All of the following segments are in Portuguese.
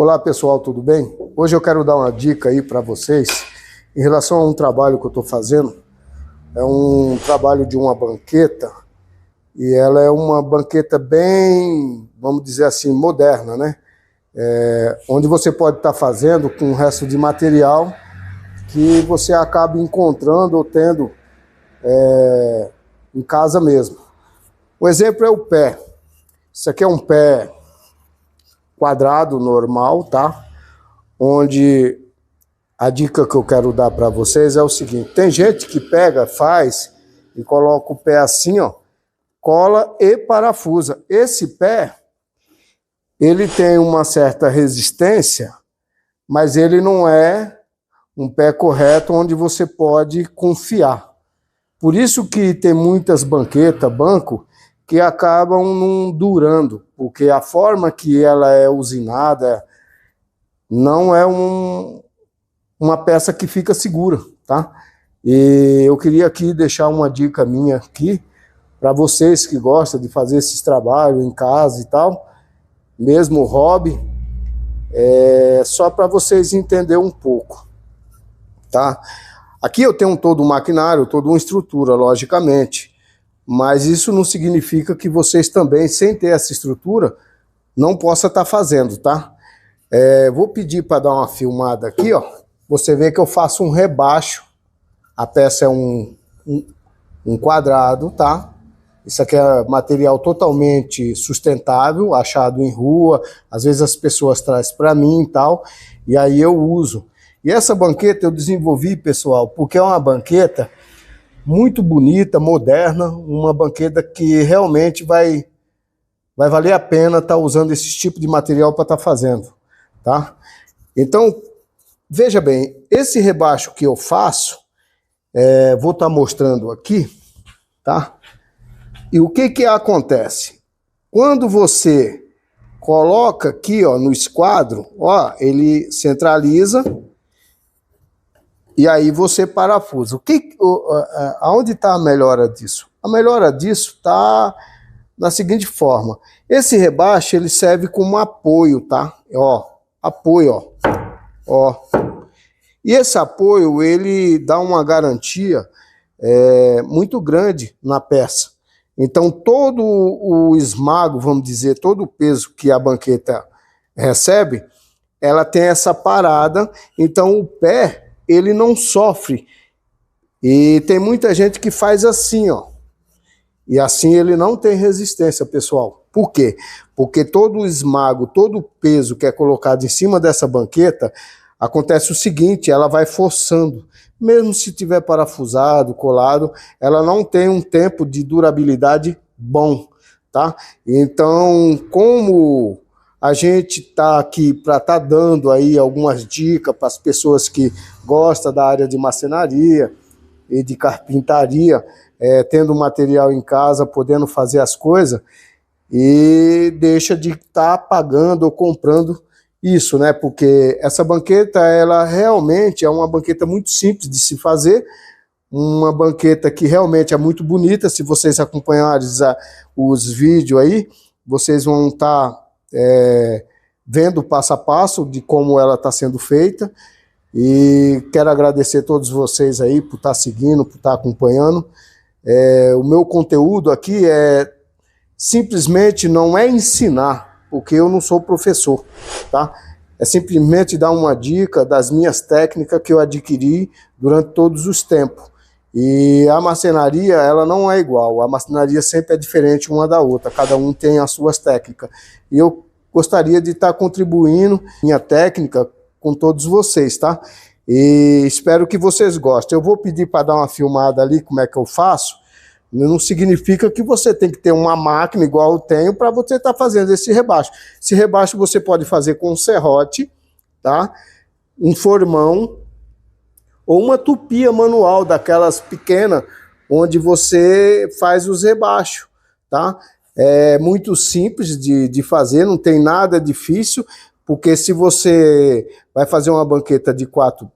Olá pessoal, tudo bem? Hoje eu quero dar uma dica aí para vocês em relação a um trabalho que eu estou fazendo. É um trabalho de uma banqueta e ela é uma banqueta bem, vamos dizer assim, moderna, né? Onde você pode estar fazendo com o resto de material que você acaba encontrando ou tendo em casa mesmo. O exemplo é o pé. Isso aqui é um pé quadrado normal, tá? Onde a dica que eu quero dar para vocês é o seguinte: tem gente que pega, faz e coloca o pé assim, ó, cola e parafusa. Esse pé, ele tem uma certa resistência, mas ele não é um pé correto onde você pode confiar. Por isso que tem muitas banquetas, banco, que acabam não durando, porque a forma que ela é usinada não é uma peça que fica segura, tá? E eu queria aqui deixar uma dica minha aqui, para vocês que gostam de fazer esses trabalhos em casa e tal, mesmo hobby, só para vocês entenderem um pouco, tá? Aqui eu tenho todo um maquinário, toda uma estrutura, logicamente, mas isso não significa que vocês também, sem ter essa estrutura, não possam estar fazendo, tá? Vou pedir para dar uma filmada aqui, ó. Você vê que eu faço um rebaixo. A peça é um quadrado, tá? Isso aqui é material totalmente sustentável, achado em rua. Às vezes as pessoas trazem para mim e tal, e aí eu uso. E essa banqueta eu desenvolvi, pessoal, porque é uma banqueta muito bonita, moderna, uma banqueta que realmente vai valer a pena estar usando esse tipo de material para estar fazendo, tá? Então, veja bem, esse rebaixo que eu faço, vou estar mostrando aqui, tá? E o que acontece? Quando você coloca aqui, ó, no esquadro, ó, ele centraliza e aí você parafusa. Aonde está a melhora disso? A melhora disso está da seguinte forma: esse rebaixo ele serve como apoio, tá? Ó, apoio, ó. E esse apoio ele dá uma garantia muito grande na peça. Então todo o esmago, vamos dizer, todo o peso que a banqueta recebe, ela tem essa parada. Então o pé ele não sofre. E tem muita gente que faz assim, ó. E assim ele não tem resistência, pessoal. Por quê? Porque todo o esmago, todo o peso que é colocado em cima dessa banqueta, acontece o seguinte: ela vai forçando. Mesmo se tiver parafusado, colado, ela não tem um tempo de durabilidade bom, tá? Então, como a gente tá aqui para estar dando aí algumas dicas para as pessoas que gostam da área de marcenaria e de carpintaria, tendo material em casa, podendo fazer as coisas, e deixa de estar pagando ou comprando isso, né? Porque essa banqueta, ela realmente é uma banqueta muito simples de se fazer, uma banqueta que realmente é muito bonita. Se vocês acompanharem os vídeos aí, vocês vão estar vendo passo a passo de como ela está sendo feita. E quero agradecer a todos vocês aí por estar seguindo, por estar acompanhando. O meu conteúdo aqui simplesmente não é ensinar, porque eu não sou professor, tá? É simplesmente dar uma dica das minhas técnicas que eu adquiri durante todos os tempos. E a marcenaria, ela não é igual, a marcenaria sempre é diferente uma da outra, cada um tem as suas técnicas. E eu gostaria de estar contribuindo minha técnica com todos vocês, tá? E espero que vocês gostem. Eu vou pedir para dar uma filmada ali como é que eu faço. Não significa que você tem que ter uma máquina igual eu tenho para você estar fazendo esse rebaixo. Esse rebaixo você pode fazer com um serrote, tá? Um formão ou uma tupia manual, daquelas pequenas, onde você faz os rebaixos, tá? É muito simples de fazer, não tem nada difícil, porque se você vai fazer uma banqueta de quatro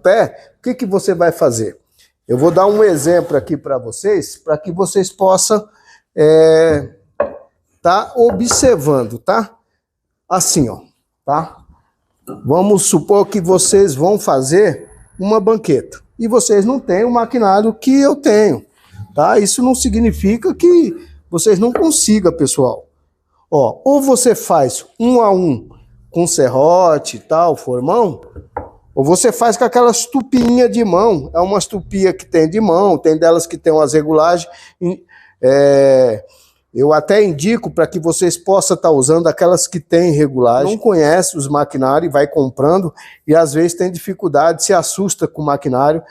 pés, o que você vai fazer? Eu vou dar um exemplo aqui para que vocês possam tá observando, tá? Assim, ó. tá? Vamos supor que vocês vão fazer uma banqueta e vocês não têm o maquinário que eu tenho, tá? Isso não significa que vocês não consigam, pessoal. Ó, ou você faz 1 a 1 com serrote e tal, formão, ou você faz com aquelas tupinhas de mão. É umas tupia que tem de mão, tem delas que tem umas regulagens. Eu até indico para que vocês possam estar usando aquelas que têm regulagem. Não conhece os maquinários, vai comprando e às vezes tem dificuldade, se assusta com o maquinário.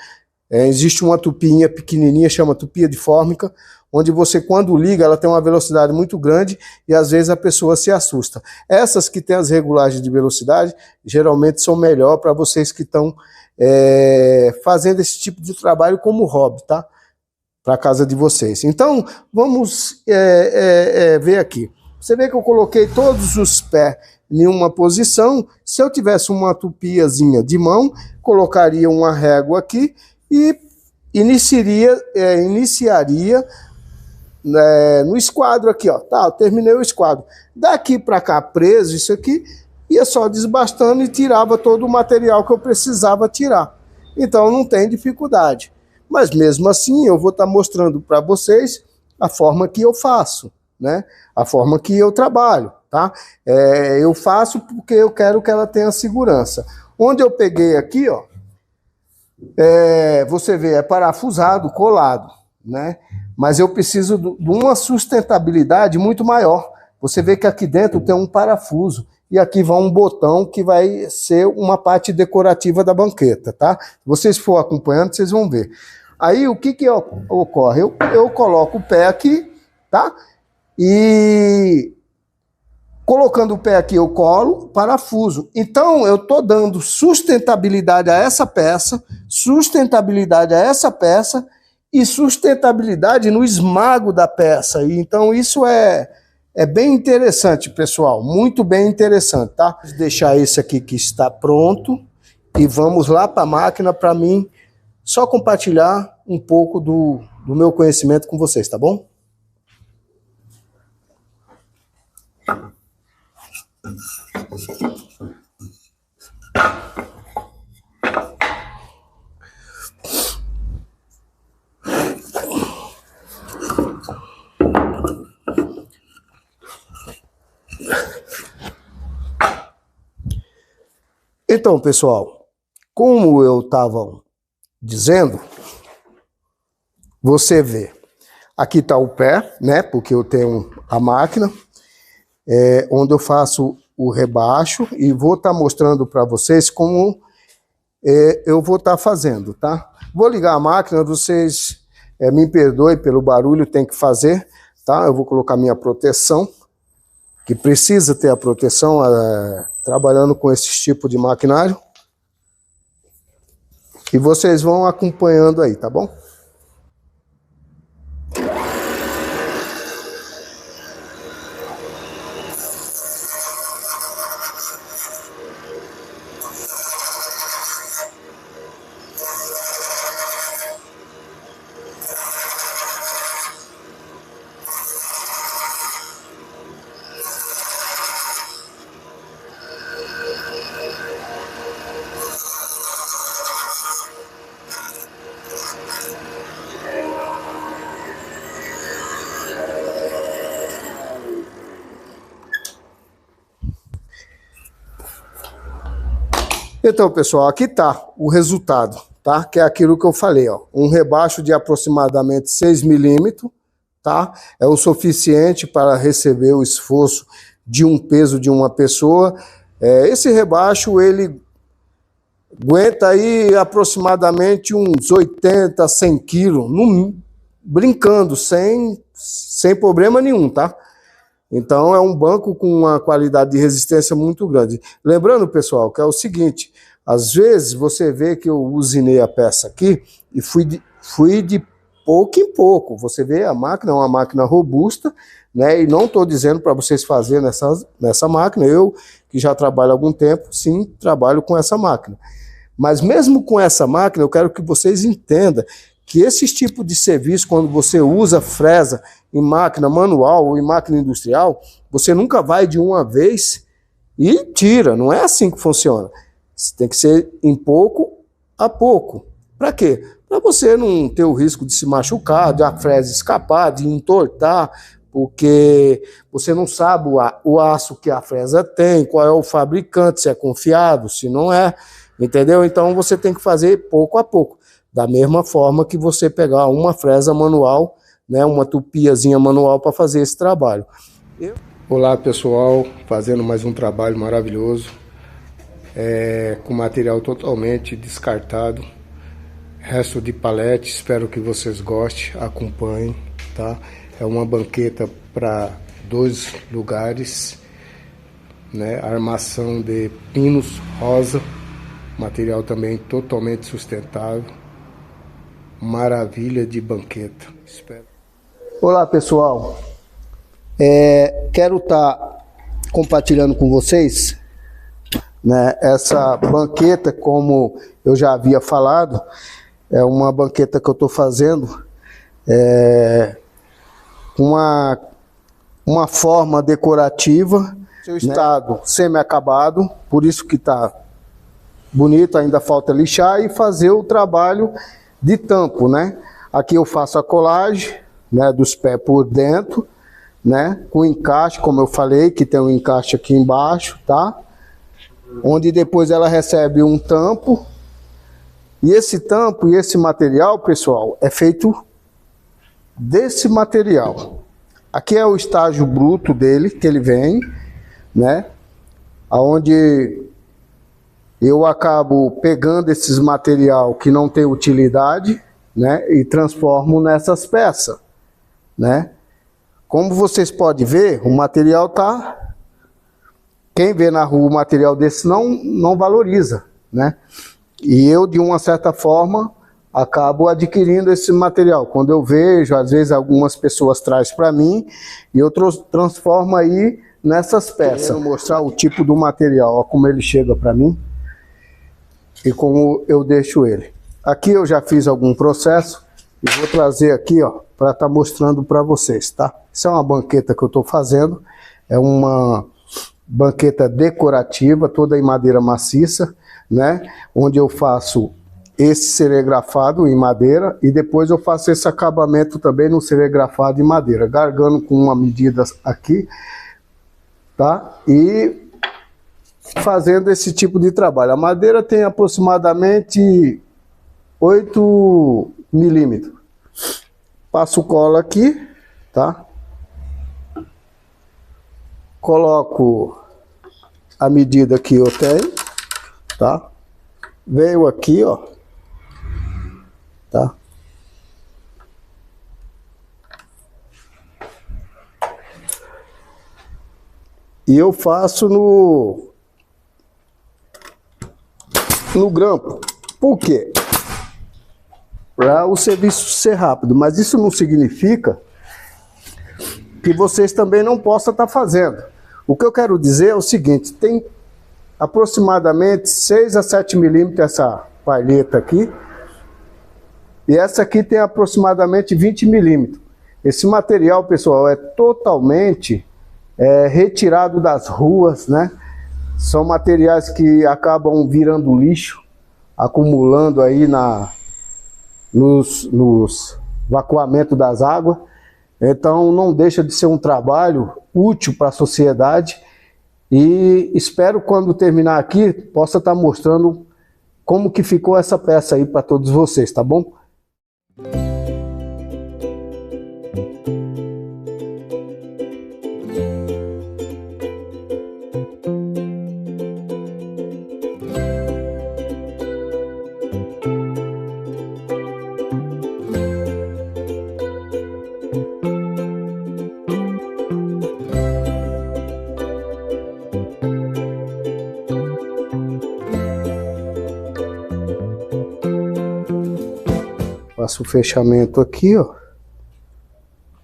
Existe uma tupinha pequenininha, chama tupia de fórmica, onde você, quando liga, ela tem uma velocidade muito grande e às vezes a pessoa se assusta. Essas que têm as regulagens de velocidade, geralmente são melhor para vocês que estão fazendo esse tipo de trabalho como hobby, tá? Para a casa de vocês. Então, vamos ver aqui. Você vê que eu coloquei todos os pés em uma posição. Se eu tivesse uma tupiazinha de mão, colocaria uma régua aqui e iniciaria no esquadro aqui, ó. Tá, eu terminei o esquadro. Daqui para cá, preso isso aqui, ia só desbastando e tirava todo o material que eu precisava tirar. Então, não tem dificuldade. Mas mesmo assim, eu vou estar mostrando para vocês a forma que eu faço, né? A forma que eu trabalho, tá? Eu faço porque eu quero que ela tenha segurança. Onde eu peguei aqui, ó, você vê, é parafusado, colado, né? Mas eu preciso de uma sustentabilidade muito maior. Você vê que aqui dentro tem um parafuso e aqui vai um botão que vai ser uma parte decorativa da banqueta, tá? Se vocês for acompanhando, vocês vão ver. Aí o que ocorre? Eu coloco o pé aqui, tá? E colocando o pé aqui eu colo parafuso. Então eu tô dando sustentabilidade a essa peça, e sustentabilidade no esmago da peça. E então isso é bem interessante, pessoal, muito bem interessante, tá? Vou deixar esse aqui que está pronto e vamos lá para a máquina para mim só compartilhar um pouco do meu conhecimento com vocês, tá bom? Então, pessoal, como eu estava dizendo, você vê, aqui está o pé, né? Porque eu tenho a máquina, onde eu faço o rebaixo e vou estar mostrando para vocês como eu vou estar fazendo, tá? Vou ligar a máquina, vocês me perdoem pelo barulho, tem que fazer, tá? Eu vou colocar minha proteção, que precisa ter a proteção trabalhando com esse tipo de maquinário. E vocês vão acompanhando aí, tá bom? Então, pessoal, aqui está o resultado, tá? Que é aquilo que eu falei, ó. Um rebaixo de aproximadamente 6 milímetros, tá? É o suficiente para receber o esforço de um peso de uma pessoa. Esse rebaixo, ele aguenta aí aproximadamente uns 80, 100 quilos, brincando, sem problema nenhum, tá? Então é um banco com uma qualidade de resistência muito grande. Lembrando, pessoal, que é o seguinte, às vezes você vê que eu usinei a peça aqui e fui de pouco em pouco. Você vê, a máquina é uma máquina robusta, né? E não estou dizendo para vocês fazerem nessa máquina. Eu, que já trabalho há algum tempo, sim, trabalho com essa máquina. Mas mesmo com essa máquina, eu quero que vocês entendam que esse tipo de serviço, quando você usa fresa em máquina manual ou em máquina industrial, você nunca vai de uma vez e tira. Não é assim que funciona. Tem que ser em pouco a pouco. Para quê? Para você não ter o risco de se machucar, de a fresa escapar, de entortar, porque você não sabe o aço que a fresa tem, qual é o fabricante, se é confiável, se não é, entendeu? Então você tem que fazer pouco a pouco. Da mesma forma que você pegar uma fresa manual, né, uma tupiazinha manual para fazer esse trabalho. Olá pessoal, fazendo mais um trabalho maravilhoso, com material totalmente descartado, resto de palete, espero que vocês gostem, acompanhem, tá? É uma banqueta para 2 lugares, né? Armação de pinos rosa, material também totalmente sustentável, maravilha de banqueta. Espero. Olá pessoal, quero estar compartilhando com vocês, né, essa banqueta, como eu já havia falado, é uma banqueta que eu estou fazendo uma forma decorativa, seu estado semi-acabado, por isso que está bonito, ainda falta lixar e fazer o trabalho de tampo, né? Aqui eu faço a colagem, né, dos pés por dentro, né, com encaixe, como eu falei, que tem um encaixe aqui embaixo, tá? Onde depois ela recebe um tampo, e esse tampo e esse material, pessoal, é feito desse material. Aqui é o estágio bruto dele, que ele vem, né, aonde eu acabo pegando esses material que não tem utilidade, né, e transformo nessas peças, né. Como vocês podem ver, o material tá... Quem vê na rua o material desse não valoriza, né? E eu, de uma certa forma, acabo adquirindo esse material. Quando eu vejo, às vezes algumas pessoas trazem para mim e eu transformo aí nessas peças. Quero mostrar o tipo do material, ó, como ele chega para mim e como eu deixo ele. Aqui eu já fiz algum processo e vou trazer aqui, ó, para estar mostrando para vocês, tá? Isso é uma banqueta que eu estou fazendo, é uma banqueta decorativa, toda em madeira maciça, né? Onde eu faço esse serigrafado em madeira e depois eu faço esse acabamento também no serigrafado em madeira, gargando com uma medida aqui, tá? E fazendo esse tipo de trabalho. A madeira tem aproximadamente 8 milímetros. Passo cola aqui, tá? Coloco a medida que eu tenho, tá? Veio aqui, ó, tá? E eu faço no grampo. Por quê? Para o serviço ser rápido, mas isso não significa que vocês também não possam estar fazendo. O que eu quero dizer é o seguinte, tem aproximadamente 6 a 7 milímetros essa palheta aqui, e essa aqui tem aproximadamente 20 milímetros. Esse material, pessoal, é totalmente retirado das ruas, né? São materiais que acabam virando lixo, acumulando aí nos vacuamentos das águas. Então não deixa de ser um trabalho útil para a sociedade e espero quando terminar aqui possa estar mostrando como que ficou essa peça aí para todos vocês, tá bom? Faço o fechamento aqui, ó.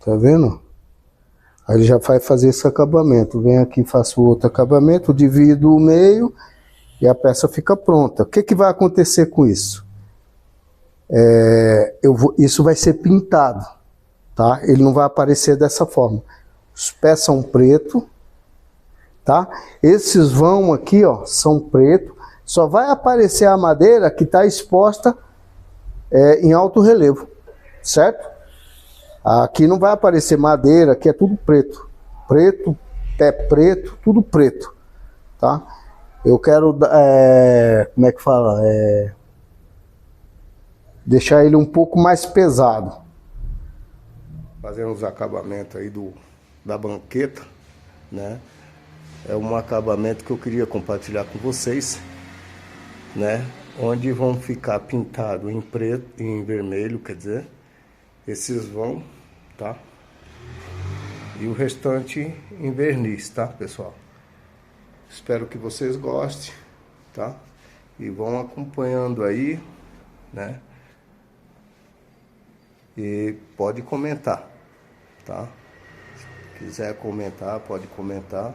Tá vendo? Aí ele já vai fazer esse acabamento. Vem aqui, faço outro acabamento, divido o meio e a peça fica pronta. O que que vai acontecer com isso? Isso vai ser pintado, tá? Ele não vai aparecer dessa forma. Os pés são preto, tá? Esses vão aqui, ó, são preto. Só vai aparecer a madeira que está exposta em alto relevo, certo? Aqui não vai aparecer madeira, aqui é tudo preto. Preto, pé preto, tudo preto, tá? Eu quero, como é que fala? Deixar ele um pouco mais pesado. Fazendo os acabamentos aí da banqueta, né? É um acabamento que eu queria compartilhar com vocês, né? Onde vão ficar pintado em preto, em vermelho, quer dizer, esses vão, tá? E o restante em verniz, tá, pessoal? Espero que vocês gostem, tá? E vão acompanhando aí, né? E pode comentar, tá? Se quiser comentar, pode comentar.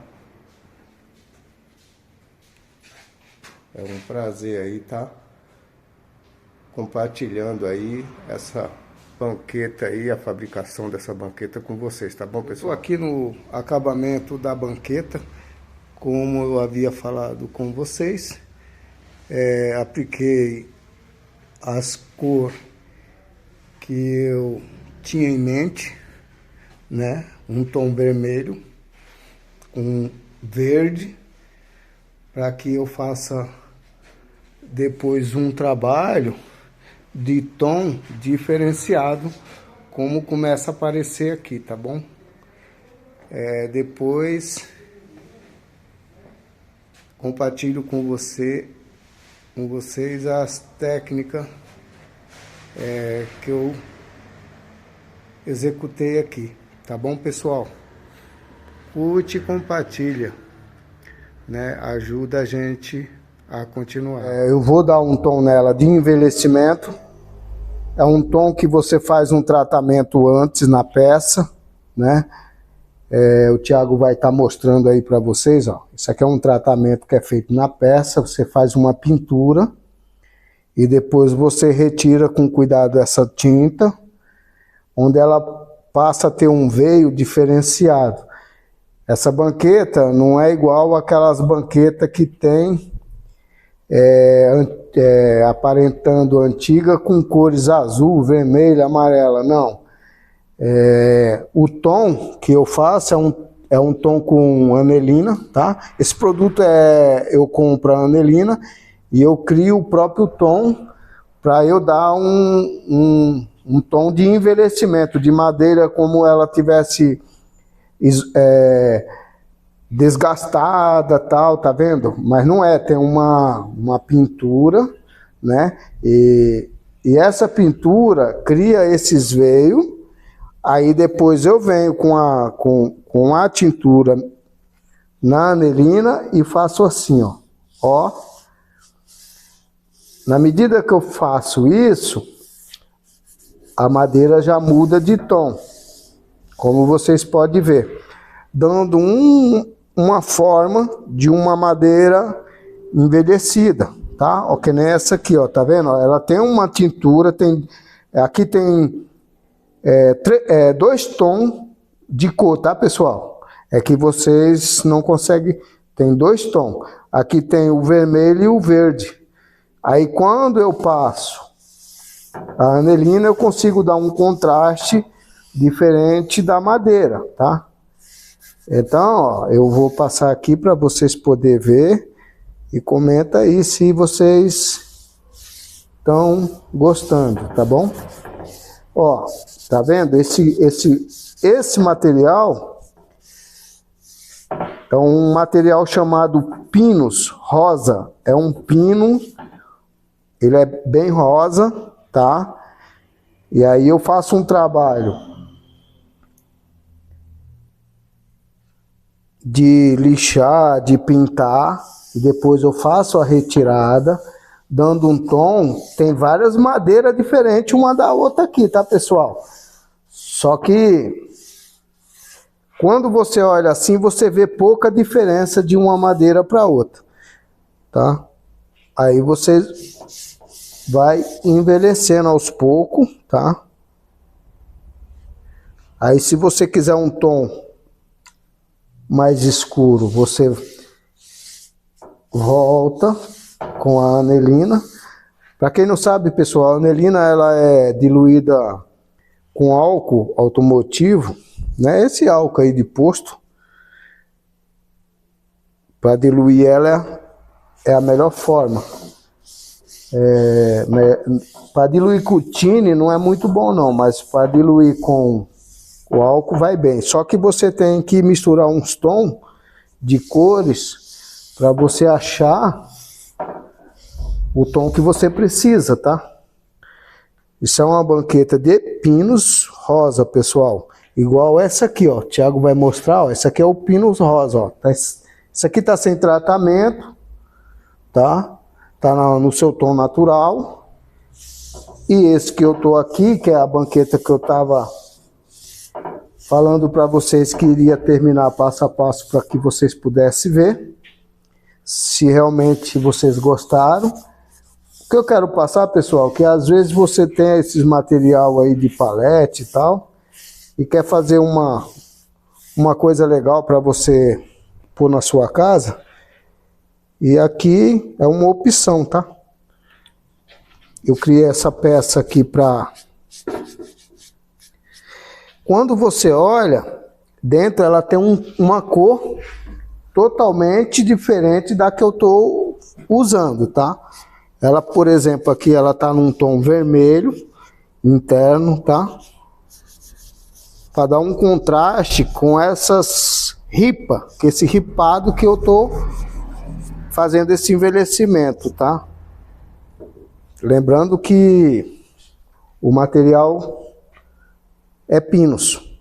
É um prazer aí, tá? Compartilhando aí essa banqueta aí, a fabricação dessa banqueta com vocês, tá bom, pessoal? Estou aqui no acabamento da banqueta, como eu havia falado com vocês. Apliquei as cores que eu tinha em mente, né? Um tom vermelho, um verde, para que eu faça depois um trabalho de tom diferenciado, como começa a aparecer aqui, tá bom? Depois compartilho com vocês as técnicas que eu executei aqui, tá bom, pessoal? Curte e compartilha, né? Ajuda a gente a continuar. Eu vou dar um tom nela de envelhecimento. É um tom que você faz um tratamento antes na peça, né? O Thiago vai estar mostrando aí para vocês, ó. Isso aqui é um tratamento que é feito na peça. Você faz uma pintura e depois você retira com cuidado essa tinta, onde ela passa a ter um veio diferenciado. Essa banqueta não é igual aquelas banquetas que tem aparentando antiga com cores azul, vermelho, amarela, não. O tom que eu faço é um tom com anelina, tá? Esse produto eu compro a anelina e eu crio o próprio tom para eu dar um tom de envelhecimento, de madeira como ela tivesse desgastada, tal, tá vendo? Mas não tem uma pintura, né? E essa pintura cria esses veios. Aí depois eu venho com a tintura na anelina e faço assim, ó. Ó. Na medida que eu faço isso, a madeira já muda de tom, como vocês podem ver, dando uma forma de uma madeira envelhecida, tá? Ó, que nem essa aqui, ó, tá vendo? Ela tem uma tintura, aqui tem 2 tons de cor, tá, pessoal? É que vocês não conseguem, tem 2 tons. Aqui tem o vermelho e o verde. Aí quando eu passo a anelina, eu consigo dar um contraste diferente da madeira, tá? Então, ó, eu vou passar aqui para vocês poderem ver e comenta aí se vocês estão gostando, tá bom? Ó, tá vendo? Esse material é um material chamado Pinus rosa. É um pino, ele é bem rosa, tá? E aí eu faço um trabalho de lixar, de pintar, e depois eu faço a retirada, dando um tom. Tem várias madeiras diferentes uma da outra aqui, tá, pessoal? Só que quando você olha assim, você vê pouca diferença de uma madeira para outra, tá? Aí você vai envelhecendo aos poucos, tá? Aí se você quiser um tom mais escuro, você volta com a anilina. Para quem não sabe, pessoal, a anilina ela é diluída com álcool automotivo, né? Esse álcool aí de posto. Para diluir ela é a melhor forma. Para diluir com tine não é muito bom não, mas para diluir com o álcool vai bem. Só que você tem que misturar uns tons de cores para você achar o tom que você precisa, tá? Isso é uma banqueta de pinus rosa, pessoal. Igual essa aqui, ó. O Thiago vai mostrar, ó. Essa aqui é o pinus rosa, ó. Isso aqui tá sem tratamento, tá? Tá no seu tom natural. E esse que eu tô aqui, que é a banqueta que eu tava falando para vocês que iria terminar passo a passo para que vocês pudessem ver se realmente vocês gostaram. O que eu quero passar, pessoal, que às vezes você tem esses material aí de palete e tal e quer fazer uma coisa legal para você pôr na sua casa, e aqui é uma opção, tá? Eu criei essa peça aqui para... Quando você olha, dentro ela tem uma cor totalmente diferente da que eu tô usando, tá? Ela, por exemplo, aqui ela tá num tom vermelho interno, tá? Para dar um contraste com essas ripas, que esse ripado que eu tô fazendo esse envelhecimento, tá? Lembrando que o material é pinus.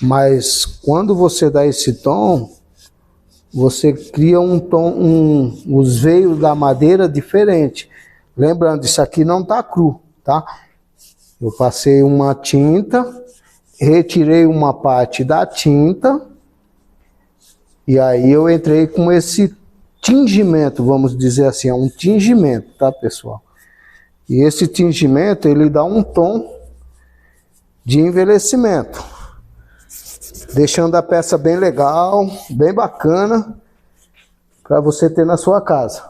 Mas quando você dá esse tom, você cria um tom, os veios da madeira diferente. Lembrando, isso aqui não tá cru, tá? Eu passei uma tinta, retirei uma parte da tinta e aí eu entrei com esse tingimento, vamos dizer assim, é um tingimento, tá, pessoal? E esse tingimento, ele dá um tom de envelhecimento, deixando a peça bem legal, bem bacana, para você ter na sua casa.